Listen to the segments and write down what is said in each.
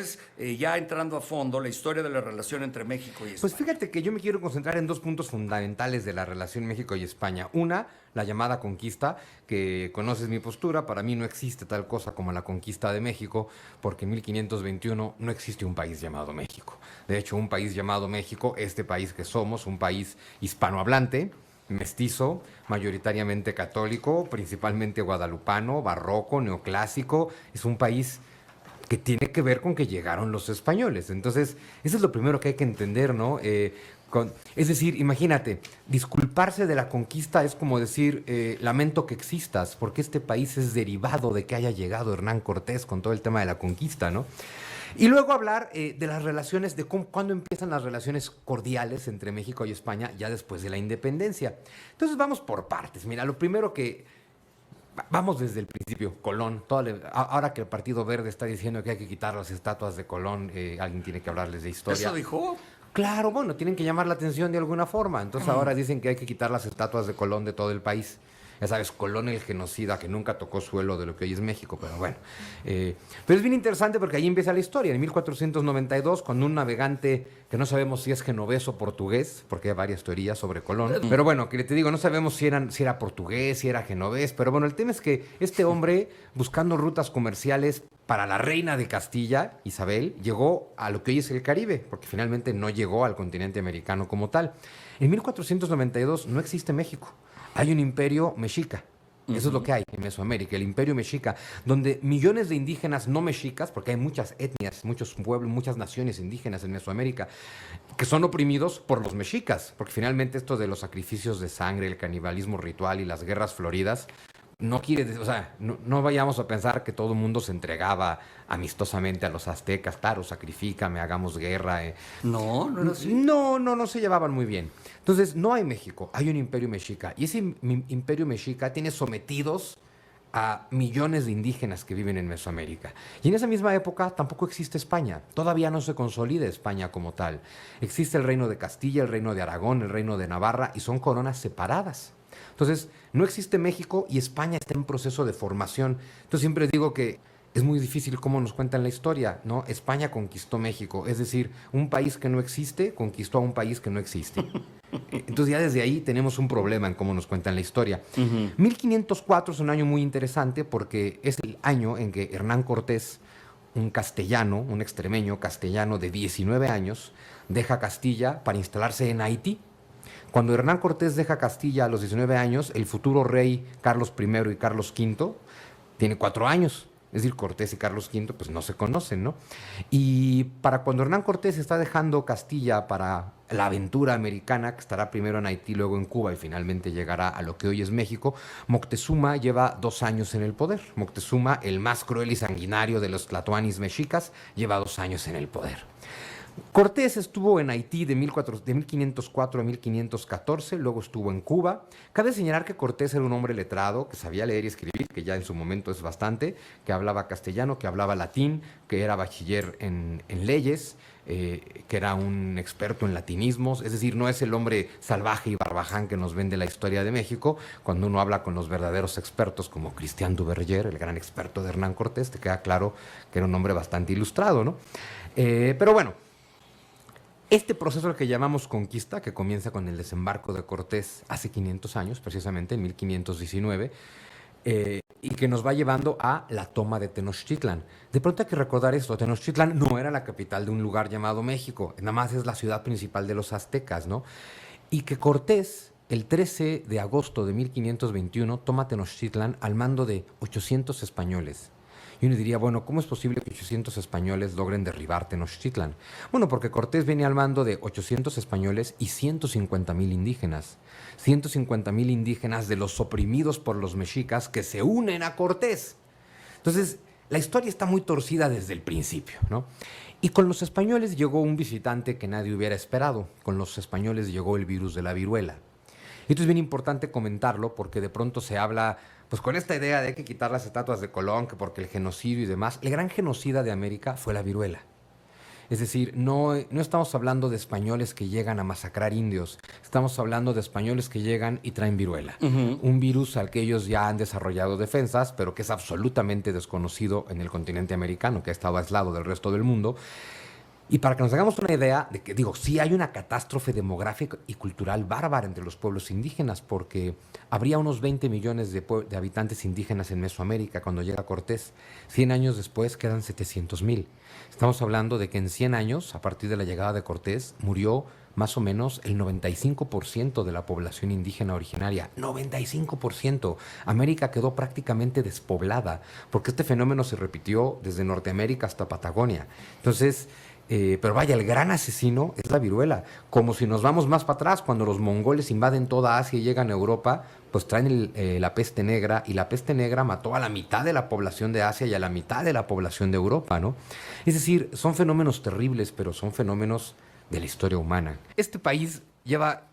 es, ya entrando a fondo, la historia de la relación entre México y Pues España. fíjate que yo me quiero concentrar en dos puntos fundamentales de la relación México y España. Una, la llamada conquista, que conoces mi postura, para mí no existe tal cosa como la conquista de México, porque en 1521 no existe un país llamado México. De hecho, un país llamado México, este país que somos, un país hispanohablante, mestizo, mayoritariamente católico, principalmente guadalupano, barroco, neoclásico, es un país que tiene que ver con que llegaron los españoles. Entonces, eso es lo primero que hay que entender, ¿no? Es decir, imagínate, disculparse de la conquista es como decir, lamento que existas, porque este país es derivado de que haya llegado Hernán Cortés con todo el tema de la conquista, ¿no? Y luego hablar de las relaciones, de cuándo empiezan las relaciones cordiales entre México y España ya después de la independencia. Entonces vamos por partes. Mira, lo primero que vamos desde el principio, Colón. Ahora que el Partido Verde está diciendo que hay que quitar las estatuas de Colón, alguien tiene que hablarles de historia. ¿Eso dijo? Claro, bueno, tienen que llamar la atención de alguna forma. Entonces ahora dicen que hay que quitar las estatuas de Colón de todo el país. Ya sabes, Colón el genocida que nunca tocó suelo de lo que hoy es México, pero bueno. Pero es bien interesante porque ahí empieza la historia. En 1492, cuando un navegante que no sabemos si es genovés o portugués, porque hay varias teorías sobre Colón, pero bueno, que te digo, no sabemos si era portugués, si era genovés, pero bueno, el tema es que este hombre, buscando rutas comerciales para la reina de Castilla, Isabel, llegó a lo que hoy es el Caribe, porque finalmente no llegó al continente americano como tal. En 1492 no existe México. Hay un imperio mexica. Eso es lo que hay en Mesoamérica, el imperio mexica, donde millones de indígenas no mexicas, porque hay muchas etnias, muchos pueblos, muchas naciones indígenas en Mesoamérica, que son oprimidos por los mexicas, porque finalmente esto de los sacrificios de sangre, el canibalismo ritual y las guerras floridas, no quiere decir, o sea, no vayamos a pensar que todo el mundo se entregaba amistosamente a los aztecas, claro, sacrifícame, hagamos guerra. No, no era así. No se llevaban muy bien. Entonces, no hay México, hay un imperio mexica. Y ese imperio mexica tiene sometidos a millones de indígenas que viven en Mesoamérica. Y en esa misma época tampoco existe España. Todavía no se consolida España como tal. Existe el reino de Castilla, el reino de Aragón, el reino de Navarra, y son coronas separadas. Entonces, no existe México y España está en proceso de formación. Entonces, siempre digo que es muy difícil cómo nos cuentan la historia, ¿no? España conquistó México, es decir, un país que no existe conquistó a un país que no existe. Entonces ya desde ahí tenemos un problema en cómo nos cuentan la historia. 1504 es un año muy interesante porque es el año en que Hernán Cortés, un castellano, un extremeño castellano de 19 años, deja Castilla para instalarse en Haití. Cuando Hernán Cortés deja Castilla a los 19 años, el futuro rey Carlos I y Carlos V tiene 4 años. Es decir, Cortés y Carlos V pues no se conocen, ¿no? Y para cuando Hernán Cortés está dejando Castilla para la aventura americana, que estará primero en Haití, luego en Cuba y finalmente llegará a lo que hoy es México, Moctezuma lleva 2 años en el poder. Moctezuma, el más cruel y sanguinario de los tlatoanis mexicas, lleva 2 años en el poder. Cortés estuvo en Haití de 1504 a 1514, luego estuvo en Cuba. Cabe señalar que Cortés era un hombre letrado, que sabía leer y escribir, que ya en su momento es bastante, que hablaba castellano, que hablaba latín, que era bachiller en leyes, que era un experto en latinismos. Es decir, no es el hombre salvaje y barbaján que nos vende la historia de México. Cuando uno habla con los verdaderos expertos, como Christian Duverger, el gran experto de Hernán Cortés, te queda claro que era un hombre bastante ilustrado, ¿no? Pero bueno, este proceso que llamamos conquista, que comienza con el desembarco de Cortés hace 500 años, precisamente en 1519, y que nos va llevando a la toma de Tenochtitlan. De pronto hay que recordar esto, Tenochtitlan no era la capital de un lugar llamado México, nada más es la ciudad principal de los aztecas, ¿no? Y que Cortés, el 13 de agosto de 1521, toma Tenochtitlan al mando de 800 españoles. Y uno diría, bueno, ¿cómo es posible que 800 españoles logren derribar Tenochtitlan? Bueno, porque Cortés viene al mando de 800 españoles y 150,000 indígenas. 150,000 indígenas de los oprimidos por los mexicas que se unen a Cortés. Entonces, la historia está muy torcida desde el principio, ¿no? Y con los españoles llegó un visitante que nadie hubiera esperado. Con los españoles llegó el virus de la viruela. Y esto es bien importante comentarlo porque de pronto se habla, pues con esta idea de hay que quitar las estatuas de Colón, que porque el genocidio y demás. El gran genocida de América fue la viruela. Es decir, no estamos hablando de españoles que llegan a masacrar indios, estamos hablando de españoles que llegan y traen viruela. Un virus al que ellos ya han desarrollado defensas, pero que es absolutamente desconocido en el continente americano, que ha estado aislado del resto del mundo. Y para que nos hagamos una idea de que, digo, sí hay una catástrofe demográfica y cultural bárbara entre los pueblos indígenas, porque habría unos 20 millones de habitantes indígenas en Mesoamérica cuando llega Cortés. 100 años después quedan 700,000. Estamos hablando de que en 100 años, a partir de la llegada de Cortés, murió más o menos el 95% de la población indígena originaria. 95%. América quedó prácticamente despoblada, porque este fenómeno se repitió desde Norteamérica hasta Patagonia. Entonces, pero vaya, el gran asesino es la viruela. Como si nos vamos más para atrás, cuando los mongoles invaden toda Asia y llegan a Europa, pues traen la peste negra, y la peste negra mató a la mitad de la población de Asia y a la mitad de la población de Europa, ¿no? Es decir, son fenómenos terribles, pero son fenómenos de la historia humana. Este país lleva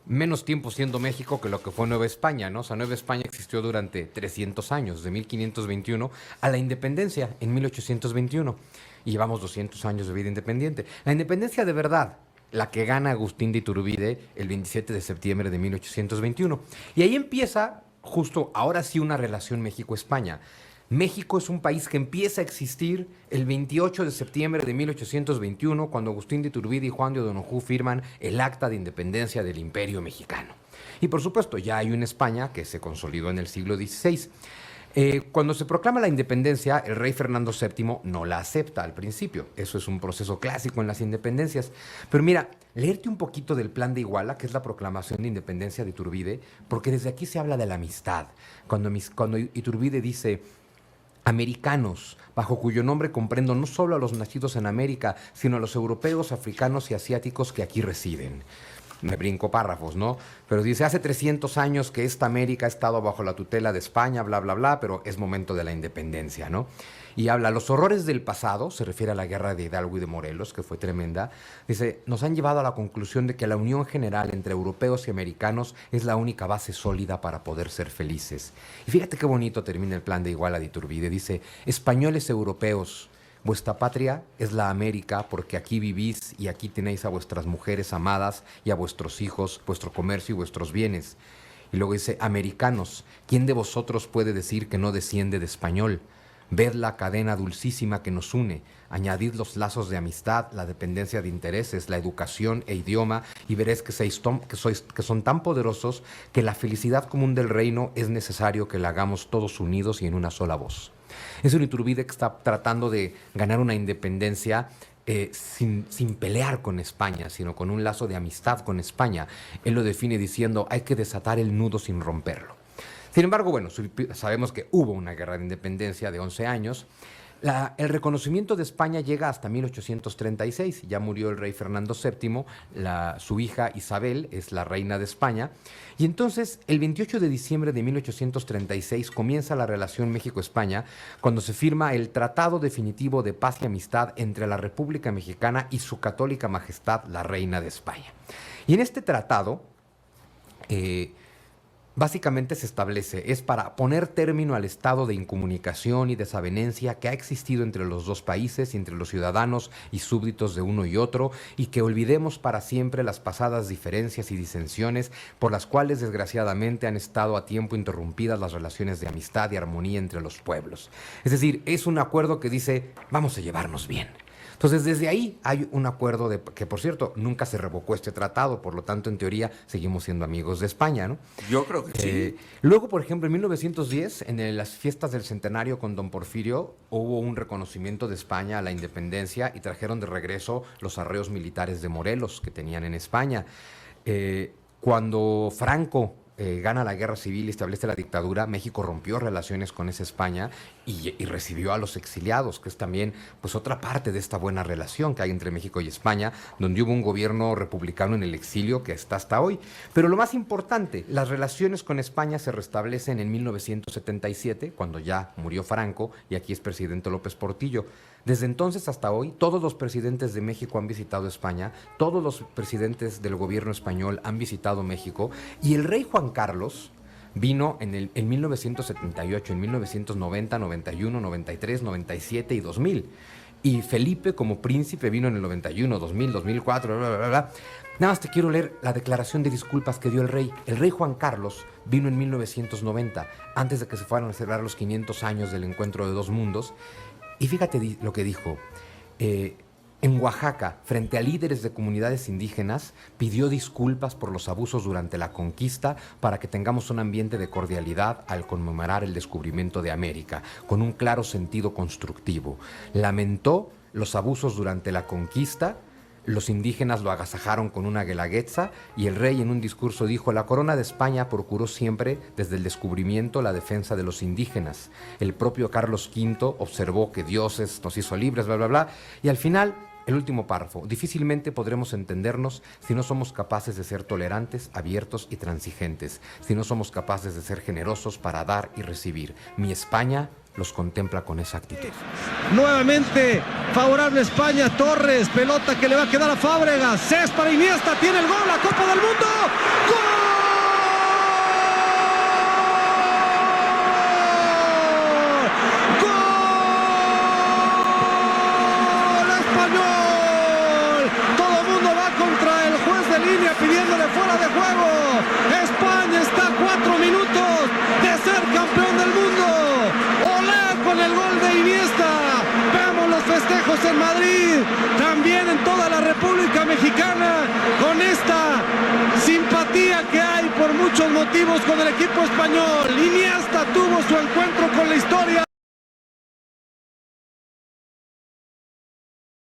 menos tiempo siendo México que lo que fue Nueva España, ¿no? O sea, Nueva España existió durante 300 años, de 1521 a la independencia en 1821. Y llevamos 200 años de vida independiente. La independencia de verdad, la que gana Agustín de Iturbide el 27 de septiembre de 1821. Y ahí empieza, justo ahora sí, una relación México-España. México es un país que empieza a existir el 28 de septiembre de 1821, cuando Agustín de Iturbide y Juan de O'Donojú firman el Acta de Independencia del Imperio Mexicano. Y por supuesto, ya hay una España que se consolidó en el siglo XVI. Cuando se proclama la independencia, el rey Fernando VII no la acepta al principio. Eso es un proceso clásico en las independencias. Pero mira, leerte un poquito del Plan de Iguala, que es la proclamación de independencia de Iturbide, porque desde aquí se habla de la amistad. Cuando Iturbide dice: americanos, bajo cuyo nombre comprendo no solo a los nacidos en América, sino a los europeos, africanos y asiáticos que aquí residen. Me brinco párrafos, ¿no? Pero dice, hace 300 años que esta América ha estado bajo la tutela de España, bla, bla, bla, pero es momento de la independencia, ¿no? Y habla, los horrores del pasado, se refiere a la guerra de Hidalgo y de Morelos, que fue tremenda, dice, nos han llevado a la conclusión de que la unión general entre europeos y americanos es la única base sólida para poder ser felices. Y fíjate qué bonito termina el Plan de Iguala de Iturbide, dice, españoles europeos, vuestra patria es la América, porque aquí vivís y aquí tenéis a vuestras mujeres amadas y a vuestros hijos, vuestro comercio y vuestros bienes. Y luego dice, americanos, ¿quién de vosotros puede decir que no desciende de español? Ved la cadena dulcísima que nos une, añadid los lazos de amistad, la dependencia de intereses, la educación e idioma, y veréis que son tan poderosos que la felicidad común del reino es necesario que la hagamos todos unidos y en una sola voz. Es un Iturbide que está tratando de ganar una independencia sin pelear con España, sino con un lazo de amistad con España. Él lo define diciendo, hay que desatar el nudo sin romperlo. Sin embargo, bueno, sabemos que hubo una guerra de independencia de 11 años. El reconocimiento de España llega hasta 1836. Ya murió el rey Fernando VII, su hija Isabel es la reina de España. Y entonces, el 28 de diciembre de 1836 comienza la relación México-España, cuando se firma el Tratado Definitivo de Paz y Amistad entre la República Mexicana y su católica majestad, la reina de España. Y en este tratado, básicamente se establece, es para poner término al estado de incomunicación y desavenencia que ha existido entre los dos países y entre los ciudadanos y súbditos de uno y otro, y que olvidemos para siempre las pasadas diferencias y disensiones por las cuales desgraciadamente han estado a tiempo interrumpidas las relaciones de amistad y armonía entre los pueblos. Es decir, es un acuerdo que dice, vamos a llevarnos bien. Entonces, desde ahí hay un acuerdo que, por cierto, nunca se revocó este tratado, por lo tanto, en teoría, seguimos siendo amigos de España, ¿no? Yo creo que sí. Luego, por ejemplo, en 1910, en las fiestas del centenario con don Porfirio, hubo un reconocimiento de España a la independencia y trajeron de regreso los arreos militares de Morelos que tenían en España. Cuando Franco gana la guerra civil y establece la dictadura, México rompió relaciones con esa España y recibió a los exiliados, que es también pues otra parte de esta buena relación que hay entre México y España, donde hubo un gobierno republicano en el exilio que está hasta hoy. Pero lo más importante, las relaciones con España se restablecen en 1977, cuando ya murió Franco y aquí es presidente López Portillo. Desde entonces hasta hoy, todos los presidentes de México han visitado España, todos los presidentes del gobierno español han visitado México, y el rey Juan Carlos vino en 1978, en 1990, 91, 93, 97 y 2000. Y Felipe como príncipe vino en el 91, 2000, 2004, bla, bla, bla, bla. Nada más te quiero leer la declaración de disculpas que dio el rey. El rey Juan Carlos vino en 1990, antes de que se fueran a celebrar los 500 años del encuentro de dos mundos. Y fíjate lo que dijo. En Oaxaca, frente a líderes de comunidades indígenas, pidió disculpas por los abusos durante la conquista para que tengamos un ambiente de cordialidad al conmemorar el descubrimiento de América, con un claro sentido constructivo. Lamentó los abusos durante la conquista. Los indígenas lo agasajaron con una guelaguetza y el rey en un discurso dijo: la corona de España procuró siempre, desde el descubrimiento, la defensa de los indígenas. El propio Carlos V observó que dioses nos hizo libres, bla, bla, bla. Y al final, el último párrafo: difícilmente podremos entendernos si no somos capaces de ser tolerantes, abiertos y transigentes, si no somos capaces de ser generosos para dar y recibir. Mi España los contempla con esa actitud. Nuevamente favorable España. Torres, pelota que le va a quedar a Fábregas. Cés para Iniesta, tiene el gol, la Copa del Mundo. ¡Gol! Pidiéndole fuera de juego. España está a 4 minutos de ser campeón del mundo. Olé con el gol de Iniesta. Vemos los festejos en Madrid, también en toda la República Mexicana, con esta simpatía que hay por muchos motivos con el equipo español. Iniesta tuvo su encuentro con la historia.